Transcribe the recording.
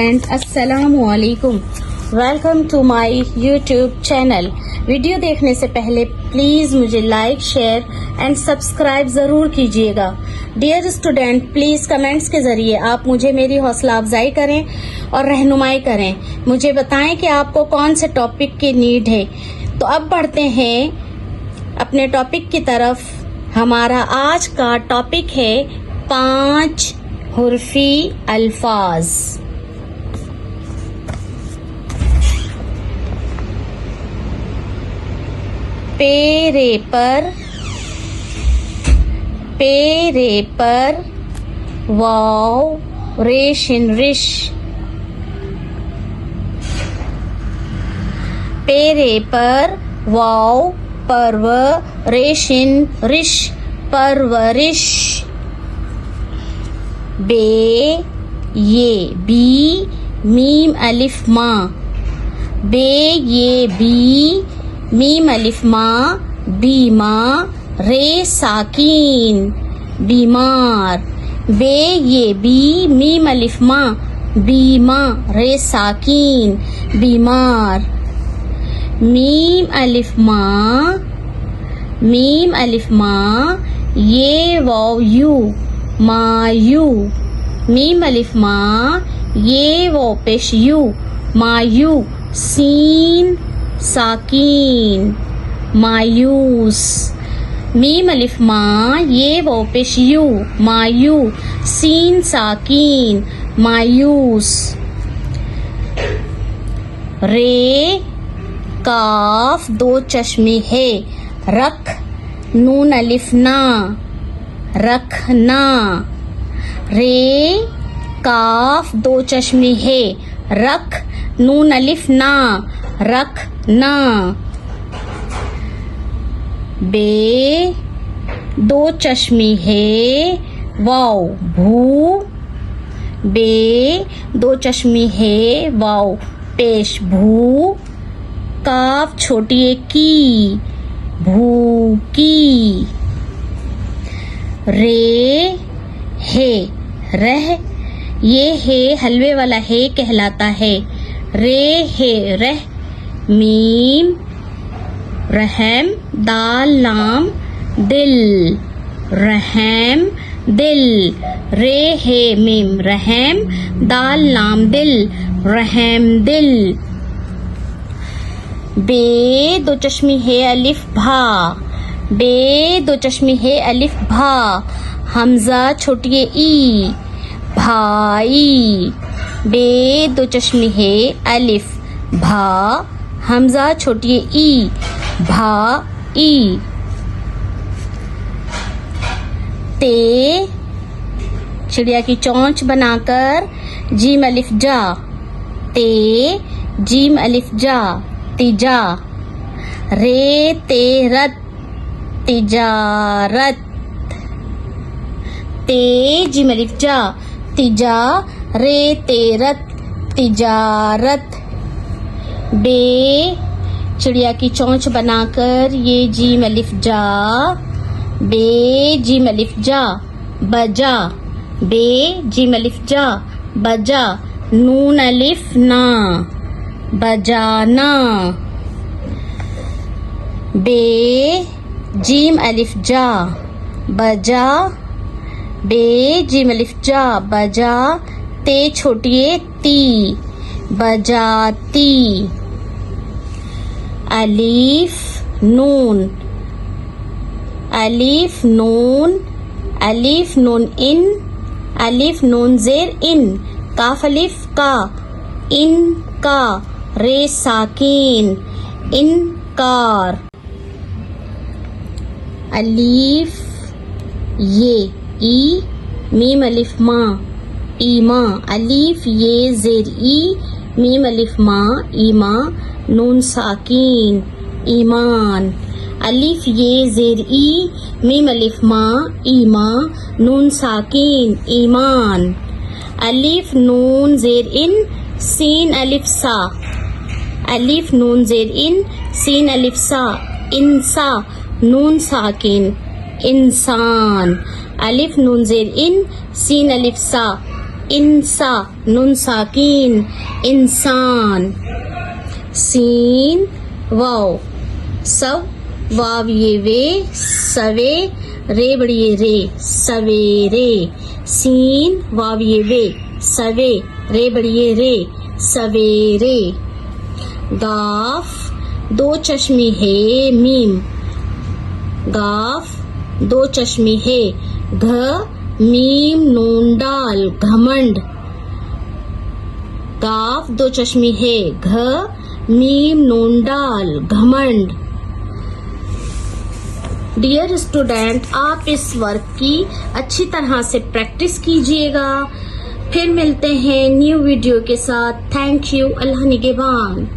And अस्सलामुअलैकुम। Welcome to my YouTube channel. Video देखने से पहले प्लीज मुझे लाइक, शेयर एंड सब्सक्राइब जरूर कीजिएगा। डियर स्टूडेंट, प्लीज कमेंट्स के जरिए आप मुझे मेरी हौसला अफजाई करें और रहनुमाई करें। मुझे बताएं कि आपको कौन से टॉपिक की नीड है। तो अब बढ़ते हैं अपने टॉपिक की तरफ। हमारा आज का टॉपिक है 5 हुर्फी अल्फाज। पेरे पर वाव रेशिन रिश। पेरे पर वाव पर्व रेशिन रिश परवरिश। बे ये बी मीम अलिफ माँ। बे ये बी मीम अलिफ माँ बीमा रे साकीन बीमार। बे ये बी मीम अलिफ माँ बीमा रे साकीन बीमार। मीम अलिफ माँ ये वाव यू मायू। मीम अलिफ माँ ये वाव पेश यू मायू सीन साकीन मायूस। मीम अलिफ माँ ये वाव पेश यू मायू सीन साकीन मायूस। रे काफ 2 चश्मे है रख नून अलिफ ना रखना। रे काफ 2 चश्मे है रख नून अलिफ ना रखना। बे 2 चश्मे है वाव भू। बे 2 चश्मे है वाव पेश भू। काफ छोटी है की भू की। रे है रह ये है हलवे वाला है कहलाता है। रे है रह मीम रहम दाल लाम दिल रहम दिल। रे है मीम रहम दाल लाम दिल रहम दिल। बे 2 चश्मे है अलिफ भा। बे 2 चश्मे है अलिफ भा हमजा छोटी ई भाई। बे 2 चश्मे है अलिफ भा हमजा छोटी ई भाई। ते चिड़िया की चोंच बनाकर जीम अलिफ जा। ते जीम अलिफ जा तिजा। रे तेरत तिजारत। ते जीम अलिफ जा तिजा रे तेरत तिजारत। बे चिड़िया की चोंच बनाकर ये जीम अलिफ जा। बे जीम अलिफ जा बजा। बे जीम अलिफ जा बजा नून अलिफ ना बजाना। बे जीम अलिफ जा बजा। बे जीम अलिफ जा बजा ते छोटी ती बजाती। अलीफ नून अलीफ नून अलीफ नून इन अलीफ नून जेर इन काफ अलिफ का इन का रे साकीन इनकार। अलीफ ये ई मीम अलिफ माँ ईमा। अलीफ ये जेर ई मीम अलिफ माँ ईमा नून साकीन ईमान। अलिफ ये जेर ई मीम अलिफ माँ ईमा नून साकीन ईमान। अलिफ नून जेर इन सीन अलिफ सा। अलिफ नून जेर इन सीन अलिफ सा इंसा नून साकिन इंसान। अलिफ नून जेर इन सीन अलिफ सा इंसा नून साकिन इंसान। सीन वाव सब वाव ये वे सवे रे बड़िए रे सवेरे। सीन वाव ये वे सवे रे बड़िए रे सवेरे। गाफ दो चश्मी है मीम गाफ दो चश्मी है। घ मीम नून डाल घमंड। गाफ दो चश्मी है घ मीम नून डाल घमंड। डियर स्टूडेंट, आप इस वर्क की अच्छी तरह से प्रैक्टिस कीजिएगा। फिर मिलते हैं न्यू वीडियो के साथ। Thank you. अल्लाह निगहबान।